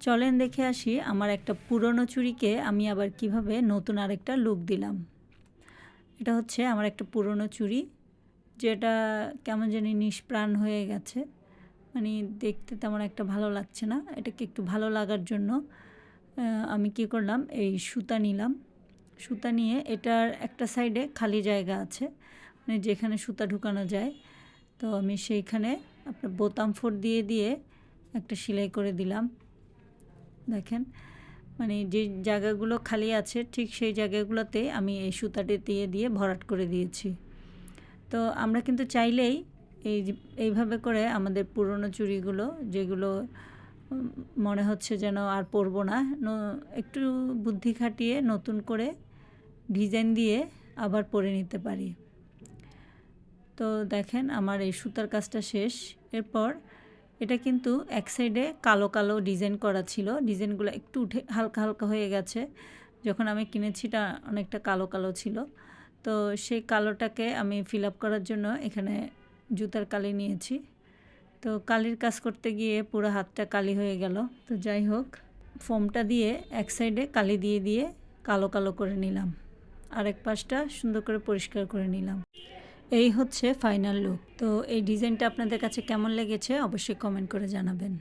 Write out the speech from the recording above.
চলেন দেখে আসি আমার একটা পুরনো চুড়িকে আমি আবার কিভাবে নতুন আরেকটা লুক দিলাম। এটা হচ্ছে আমার একটা পুরনো চুড়ি, যেটা কেমন জানি নিষ্প্রাণ হয়ে গেছে, মানে দেখতে তেমন একটা ভালো লাগছে না। এটাকে একটু ভালো লাগার জন্য আমি কি করলাম, এই সুতা নিলাম। সুতা নিয়ে এটার একটা সাইডে খালি জায়গা আছে, মানে যেখানে সুতা ঢুকানো যায়। তো আমি সেইখানে আপনার বোতাম ফোড় দিয়ে দিয়ে একটা সেলাই করে দিলাম। দেখেন, মানে যে জায়গাগুলো খালি আছে ঠিক সেই জায়গাগুলোতে আমি এই সুতাটি দিয়ে দিয়ে ভরাট করে দিয়েছি। তো আমরা কিন্তু চাইলেই এইভাবে করে আমাদের পুরনো চুড়িগুলো, যেগুলো মনে হচ্ছে যেন আর পরবো না, একটু বুদ্ধি খাটিয়ে নতুন করে ডিজাইন দিয়ে আবার পরে নিতে পারি। তো দেখেন আমার এই সুতার কাজটা শেষ। এরপর এটা কিন্তু এক সাইডে কালো কালো ডিজাইন করা ছিল, ডিজাইনগুলো একটু উঠে হালকা হালকা হয়ে গেছে। যখন আমি কিনেছি এটা অনেকটা কালো কালো ছিল। তো সেই কালোটাকে আমি ফিল আপ করার জন্য এখানে জুতার কালি নিয়েছি। তো কালির কাজ করতে গিয়ে পুরো হাতটা কালি হয়ে গেল। তো যাই হোক, ফোমটা দিয়ে এক সাইডে কালি দিয়ে দিয়ে কালো কালো করে নিলাম, আরেক পাশটা সুন্দর করে পরিষ্কার করে নিলাম। এই হচ্ছে ফাইনাল লুক। তো এই ডিজাইনটা আপনাদের কাছে কেমন লেগেছে অবশ্যই কমেন্ট করে জানাবেন।